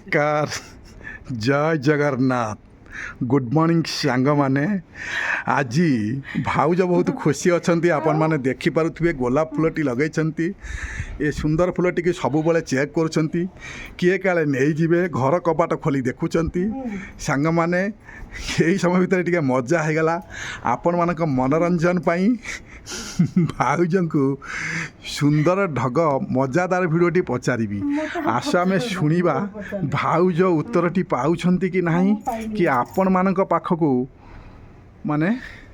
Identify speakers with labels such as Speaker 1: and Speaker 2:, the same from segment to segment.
Speaker 1: नमस्कार जय Jagannath good morning सांग माने आज भाउज बहुत खुशी अच्छा आपण मैंने देखिपे गोलाप फूलटी लगे ये सुंदर फूलटी की सब बेले चेक कर किए काले नहीं जीवे घर कपाट खोली देखुं सांग माने यही समय भितर टे मजा हो गला आपण मान मनोरंजन पाई भाउज को सुंदर ढग मजादार भिडटी पचारि आस आम शुणा भाउज उत्तरटी पाउछंती कि नहीं कि आपण मान पाखक माने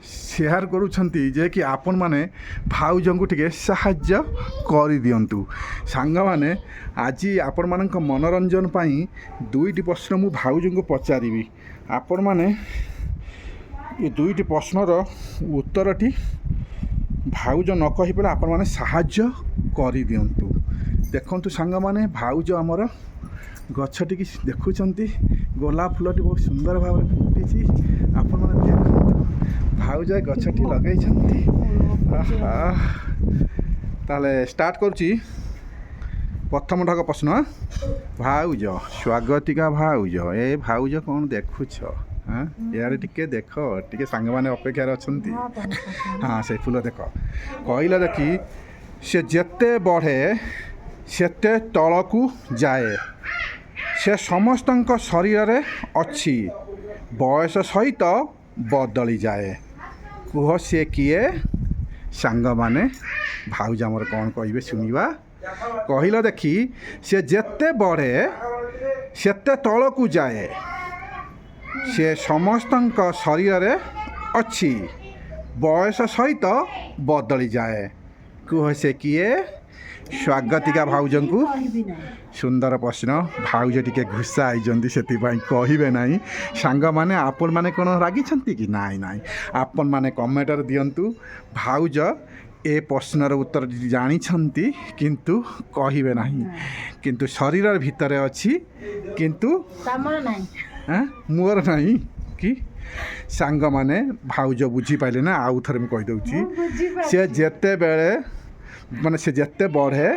Speaker 1: शेयर करुछंती जे कि आपण माने भाउज को टिके साहाय्य कर दियंतु सांग माने आज आपण मान मनोरंजन पाई दुईटी प्रश्न मु भाउज को पचारि आपण माने ये दुईटी प्रश्नर उत्तरटी भाउज न कही पे आपण माने साहाय्य कर दियंतु देखंतु सांग माने भाउज आमर गछटी की देखुचंती गोलाप फूलटी बहुत सुंदर भाव फुटी आपण माने देखंतु भाउज गछटी लगैछंती ताले स्टार्ट करूची प्रथम ढग प्रश्न भाउज स्वागतिका भाउज ए भाउज कौन देखुछ हाँ यार टिके देख टिके सांग माने अपेक्षार अच्छंती हाँ से फूल देख कहला देखी से जेते बढ़े सेते तलकू जाए से समस्त शरीर अच्छी बयस सहित बदली जाए कुह से किए सांग माने भाउज आमर कौन कहे शुणा कहला देखी से जेते बढ़े सेते तलकू जाए से समस्त शरीर अच्छी बयस सहित बदली जाए कुह से किए स्वागतिका भाउज को सुंदर प्रश्न भाउज टिके घुसा आई से कहे ना सांग माने आपण माने कौन रागी कि नाई नाई आपण माने कमेंटर दियंतु भाउज ए प्रश्नर उत्तर जानी किंतु कहे ना किंतु शरीर भितर अच्छी किंतु मोर नहीं कि सांग माने भाउज बुझी पाइले ना आउ थरे मैं कहीदे से जेते बेले माने से जेते बढ़े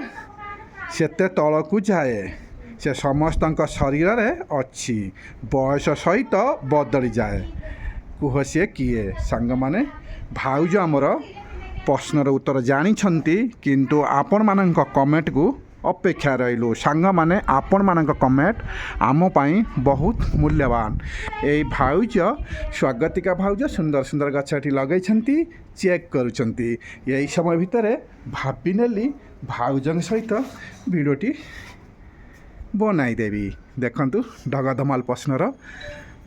Speaker 1: सेते तलकू जाए से समस्त शरीर अच्छी बयस सहित बदली जाए कुह से किए सांग माने भाउज आमर प्रश्नर उत्तर जानी किंतु आपण मान कमेंट को अपेक्षा रहिलु सांग माने आपण मान कमेंट आम पाई बहुत मूल्यवान ए भाउज स्वागतिका भाउज सुंदर सुंदर गछटी लगे चेक करुचंती यही समय भितर भाभी नेली भाउजन सहित भिडियोटी बनाईदेवी देखंतु ढगधमाल प्रश्नर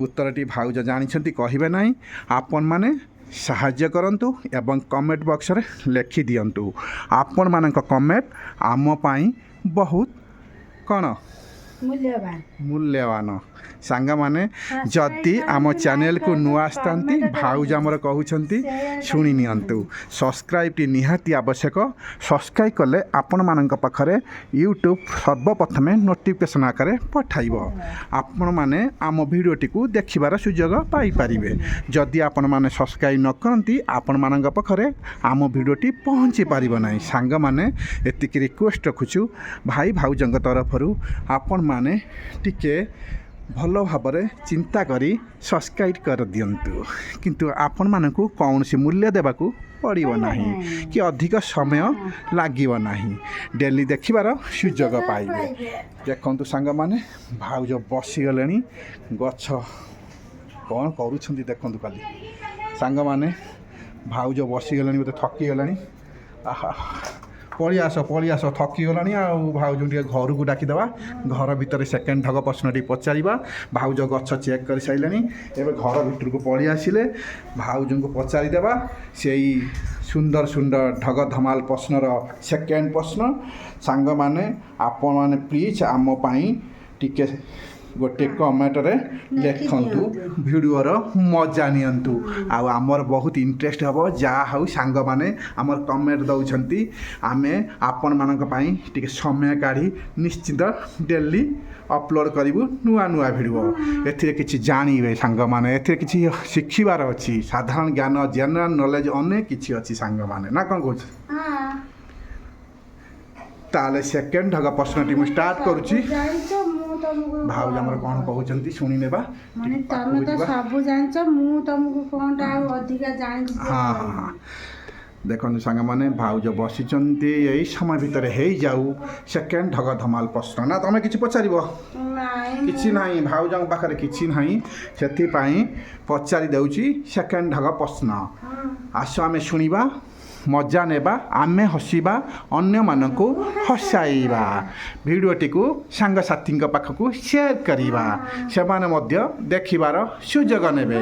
Speaker 1: उत्तरटी भाउज जानी कहे ना आपण माने साहाय्य करंतु एवं कमेंट बॉक्स रे लिखि दियंतु आपण मानक कमेंट आम पाई बहुत कौन मूल्यवान सांग माने जदि आम चैनल को नुआ आसती भाउज आमर कहते शुणी नियंतु सब्सक्राइब टी निहाती आवश्यक सब्सक्राइब कले आपण मानक पाखरे यूट्यूब सर्वप्रथम नोटिफिकेशन आकार पठाइब आपण माने आम भिडियोटी को देखिबार सुजोग पाई परिबे जदि आपण माने सब्सक्राइब न करंती आपण मानक पाखरे आम भिडियोटी पहुँची पारिबो नाही सांग माने एतिक रिक्वेस्ट रखुछु भाई भाउजंग तरफरु आपण माने टिके भल भाव चिंता करी सब्सक्राइब कर दियंतु किंतु आपण मानकु कौन सी मूल्य देबाकू पड़ो ना कि अधिक समय लागिव नाही डेली देखिबार सुजोग पाइबे देखंतु सांग माने भाउज बसीगले गछ कौन करुछंती देखंतु काली सांग माने भाउज बसीगले मते थकी गले आहा पलि आस थकीगला भाउज टे घर को डाकीदेवा घर भितर सेकेंड ढग प्रश्न पचार भाउज गछ चेक कर सारे एवं घर भीतर को पलि आसिले भाउज को पचारिदेवा से सुंदर सुंदर ढग धमाल प्रश्नर सेकेंड प्रश्न सांग माने आपण माने प्लीज आम पाई टिके गोटे कमेंट रे लिखंतु भिडियोर मजा नियंतु आउ आमर बहुत इंटरेस्ट हम जहाँ हूँ सांग माने आमर कमेंट दौरान आमे आपण मानक पाई टिके समय काढ़ी निश्चित डेली अपलोड करूँ नुआ नुआ भिडियो एथिरे किछि जानिबे सांग माने एथिरे किछि शिखिबार अछि साधारण ज्ञान जनरल नॉलेज अनेक किछि अछि सांग माने ना कौन कहछ ताले सेकेंड ढग प्रश्न टी स्टार्ट करूची ଭାଉଜ ଆମର କ'ଣ କହୁଛନ୍ତି ଶୁଣି ନେବା।
Speaker 2: ମାନେ ତମେ ତ ସବୁ ଜାଣିଛ, ମୁଁ ତମକୁ କଣଟା ଆଉ ଅଧିକା ଜାଣିଛି।
Speaker 1: ହଁ ହଁ ଦେଖନ୍ତୁ ସାଙ୍ଗମାନେ ଭାଉଜ ବସିଛନ୍ତି, ଏଇ ସମୟ ଭିତରେ ହେଇଯାଉ ସେକେଣ୍ଡ ଢଗ ଧମାଲ ପ୍ରଶ୍ନ। ନା ତମେ କିଛି ପଚାରିବ? କିଛି ନାହିଁ, ଭାଉଜଙ୍କ ପାଖରେ କିଛି ନାହିଁ, ସେଥିପାଇଁ ପଚାରି ଦେଉଛି ସେକେଣ୍ଡ ଢଗ ପ୍ରଶ୍ନ। ଆସ ଆମେ ଶୁଣିବା, ମଜା ନେବା, ଆମେ ହସିବା, ଅନ୍ୟମାନଙ୍କୁ ହସାଇବା। ଭିଡ଼ିଓଟିକୁ ସାଙ୍ଗସାଥୀଙ୍କ ପାଖକୁ ସେୟାର କରିବା, ସେମାନେ ମଧ୍ୟ ଦେଖିବାର ସୁଯୋଗ ନେବେ।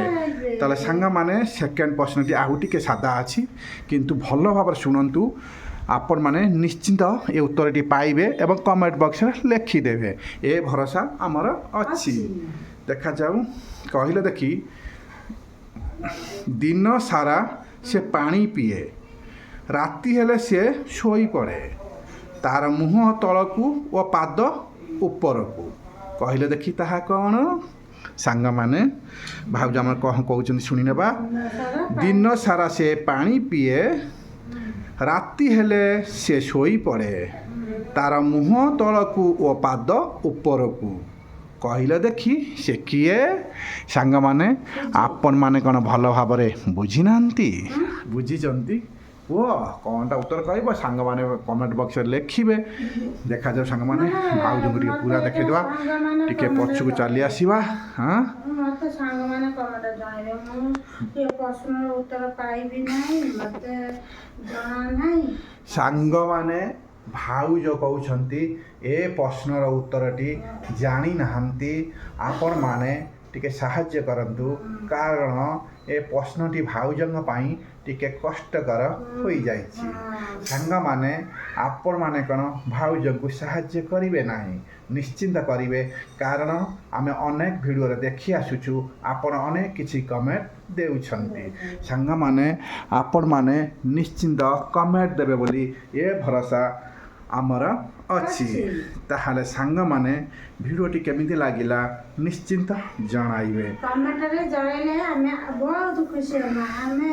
Speaker 1: ତାହେଲେ ସାଙ୍ଗମାନେ ସେକେଣ୍ଡ ପ୍ରଶ୍ନଟି ଆଉ ଟିକେ ସାଦା ଅଛି, କିନ୍ତୁ ଭଲ ଭାବରେ ଶୁଣନ୍ତୁ। ଆପଣମାନେ ନିଶ୍ଚିନ୍ତ ଏ ଉତ୍ତରଟି ପାଇବେ ଏବଂ କମେଣ୍ଟ ବକ୍ସରେ ଲେଖିଦେବେ, ଏ ଭରସା ଆମର ଅଛି। ଦେଖାଯାଉ, କହିଲେ ଦେଖି। ଦିନ ସାରା ସେ ପାଣି ପିଏ, ରାତି ହେଲେ ସେ ଶୋଇପଡ଼େ, ତାର ମୁହଁ ତଳକୁ ଓ ପାଦ ଉପରକୁ। କହିଲେ ଦେଖି ତାହା କ'ଣ? ସାଙ୍ଗମାନେ ଭାଉଜ ଆମର କ'ଣ କହୁଛନ୍ତି ଶୁଣିନେବା। ଦିନ ସାରା ସେ ପାଣି ପିଏ, ରାତି ହେଲେ ସେ ଶୋଇପଡ଼େ, ତାର ମୁହଁ ତଳକୁ ଓ ପାଦ ଉପରକୁ। କହିଲେ ଦେଖି ସେ କିଏ? ସାଙ୍ଗମାନେ ଆପଣମାନେ କ'ଣ ଭଲ ଭାବରେ ବୁଝିନାହାନ୍ତି? ବୁଝିଛନ୍ତି? କୁହ କ'ଣଟା ଉତ୍ତର କହିବ, ସାଙ୍ଗମାନେ କମେଣ୍ଟ ବକ୍ସରେ ଲେଖିବେ। ଦେଖାଯାଉ ସାଙ୍ଗମାନେ, ଭାଉଜଙ୍କୁ ଟିକେ ପୁରା ଦେଖେଇଦେବା, ଟିକେ ପଛକୁ ଚାଲି ଆସିବା। ହଁ
Speaker 2: ମୋତେ ସାଙ୍ଗମାନେ କମେଣ୍ଟ ଜଣାଇବେ, ମୁଁ ଏ ପ୍ରଶ୍ନର ଉତ୍ତର ପାଇବି ନାହିଁ, ମୋତେ ଜଣା ନାହିଁ।
Speaker 1: ସାଙ୍ଗମାନେ ଭାଉଜ କହୁଛନ୍ତି ଏ ପ୍ରଶ୍ନର ଉତ୍ତରଟି ଜାଣିନାହାନ୍ତି, ଆପଣମାନେ ଟିକେ ସାହାଯ୍ୟ କରନ୍ତୁ, କାରଣ ଏ ପ୍ରଶ୍ନଟି ଭାଉଜଙ୍କ ପାଇଁ ଟିକେ କଷ୍ଟକର ହୋଇଯାଇଛି। ସାଙ୍ଗମାନେ ଆପଣମାନେ କ'ଣ ଭାଉଜଙ୍କୁ ସାହାଯ୍ୟ କରିବେ ନାହିଁ? ନିଶ୍ଚିନ୍ତ କରିବେ, କାରଣ ଆମେ ଅନେକ ଭିଡ଼ିଓରେ ଦେଖି ଆସୁଛୁ, ଆପଣ ଅନେକ କିଛି କମେଣ୍ଟ ଦେଉଛନ୍ତି। ସାଙ୍ଗମାନେ ଆପଣମାନେ ନିଶ୍ଚିନ୍ତ କମେଣ୍ଟ ଦେବେ ବୋଲି ଏ ଭରସା ଆମର ଅଛି। ତାହେଲେ ସାଙ୍ଗମାନେ ଭିଡ଼ିଓଟି କେମିତି ଲାଗିଲା ନିଶ୍ଚିନ୍ତ ଜଣାଇବେ।
Speaker 2: କମେଣ୍ଟରେ ଜଣାଇଲେ ଆମେ ବହୁତ ଖୁସି ହେବା। ଆମେ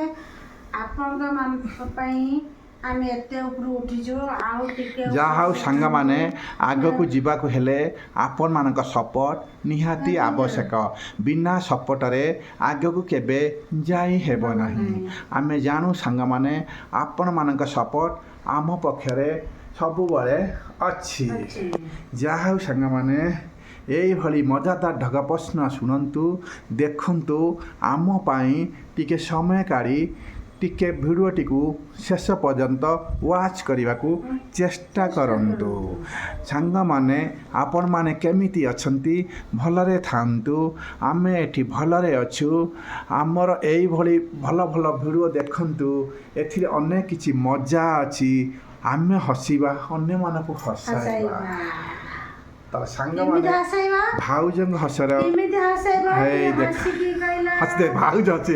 Speaker 2: ଆପଣଙ୍କ ପାଇଁ ଆମେ ଏତେ ଉପରୁ ଉଠିଛୁ, ଆଉ ଟିକେ
Speaker 1: ଯାହା ହଉ ସାଙ୍ଗମାନେ, ଆଗକୁ ଯିବାକୁ ହେଲେ ଆପଣମାନଙ୍କ ସପୋର୍ଟ ନିହାତି ଆବଶ୍ୟକ। ବିନା ସପୋର୍ଟରେ ଆଗକୁ କେବେ ଯାଇ ହେବ ନାହିଁ। ଆମେ ଜାଣୁ ସାଙ୍ଗମାନେ, ଆପଣମାନଙ୍କ ସପୋର୍ଟ ଆମ ପକ୍ଷରେ ସବୁବେଳେ ଅଛି। ଯାହା ହଉ ସାଙ୍ଗମାନେ, ଏଇଭଳି ମଜାଦାର ଢଗ ପ୍ରଶ୍ନ ଶୁଣନ୍ତୁ, ଦେଖନ୍ତୁ, ଆମ ପାଇଁ ଟିକେ ସମୟ କାଢ଼ି ଟିକେ ଭିଡ଼ିଓଟିକୁ ଶେଷ ପର୍ଯ୍ୟନ୍ତ ୱାଚ୍ କରିବାକୁ ଚେଷ୍ଟା କରନ୍ତୁ। ସାଙ୍ଗମାନେ ଆପଣମାନେ କେମିତି ଅଛନ୍ତି? ଭଲରେ ଥାଆନ୍ତୁ, ଆମେ ଏଠି ଭଲରେ ଅଛୁ। ଆମର ଏଇଭଳି ଭଲ ଭଲ ଭିଡ଼ିଓ ଦେଖନ୍ତୁ, ଏଥିରେ ଅନେକ କିଛି ମଜା ଅଛି। ଆମେ ହସିବା, ଅନ୍ୟମାନଙ୍କୁ ହସାଇବା। ତାହେଲେ ସାଙ୍ଗମାନେ ଭାଉଜଙ୍କ ହସର ହେଇ ଦେଖ, ହସିଦେ ଭାଉଜ ଅଛି,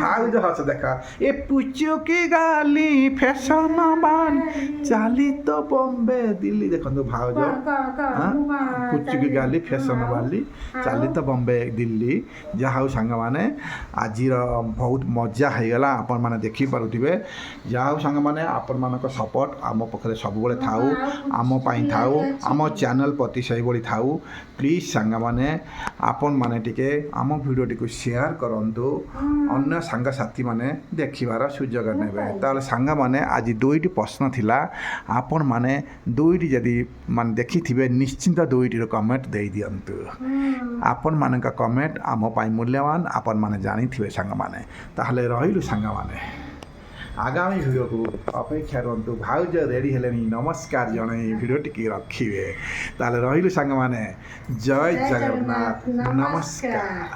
Speaker 1: ଭାଉଜ ହସ ଦେଖ। ଏ ପୁଚୁକି ଗାଲି ଫ୍ୟାସନ ବାଲି, ଚାଲି ତ ବମ୍ବେ ଦିଲ୍ଲୀ। ଦେଖନ୍ତୁ ଭାଉଜ, ପୁଚୁକି ଗାଲି ଫ୍ୟାସନ ବାଲି, ଚାଲି ତ ବମ୍ବେ ଦିଲ୍ଲୀ। ଯାହା ହଉ ସାଙ୍ଗମାନେ, ଆଜିର ବହୁତ ମଜା ହେଇଗଲା, ଆପଣମାନେ ଦେଖିପାରୁଥିବେ। ଯାହା ହଉ ସାଙ୍ଗମାନେ, ଆପଣମାନଙ୍କ ସପୋର୍ଟ ଆମ ପାଖରେ ସବୁବେଳେ ଥାଉ, ଆମ ପାଇଁ ଥାଉ, ଆମ ଚ୍ୟାନେଲ ପ୍ରତି ସେଇଭଳି ଥାଉ। ପ୍ଲିଜ୍ ସାଙ୍ଗମାନେ ଆପଣମାନେ ଟିକେ ଆମ ଭିଡ଼ିଓଟିକୁ ସେୟାର କରନ୍ତୁ, ଅନ୍ୟ ସାଙ୍ଗସାଥିମାନେ ଦେଖିବାର ସୁଯୋଗ ନେବେ। ତାହେଲେ ସାଙ୍ଗମାନେ ଆଜି ଦୁଇଟି ପ୍ରଶ୍ନ ଥିଲା, ଆପଣମାନେ ଦୁଇଟି ଯଦି ମାନେ ଦେଖିଥିବେ ନିଶ୍ଚିନ୍ତ ଦୁଇଟିର କମେଣ୍ଟ ଦେଇଦିଅନ୍ତୁ। ଆପଣମାନଙ୍କ କମେଣ୍ଟ ଆମ ପାଇଁ ମୂଲ୍ୟବାନ, ଆପଣମାନେ ଜାଣିଥିବେ ସାଙ୍ଗମାନେ। ତାହେଲେ ରହିଲୁ ସାଙ୍ଗମାନେ, ଆଗାମୀ ଭିଡ଼ିଓକୁ ଅପେକ୍ଷା କରନ୍ତୁ। ଭାଉଜ ରେଡ଼ି ହେଲେଣି, ନମସ୍କାର ଜଣାଇ ଭିଡ଼ିଓଟିକି ରଖିବେ। ତାହେଲେ ରହିଲୁ ସାଙ୍ଗମାନେ, ଜୟ ଜଗନ୍ନାଥ, ନମସ୍କାର।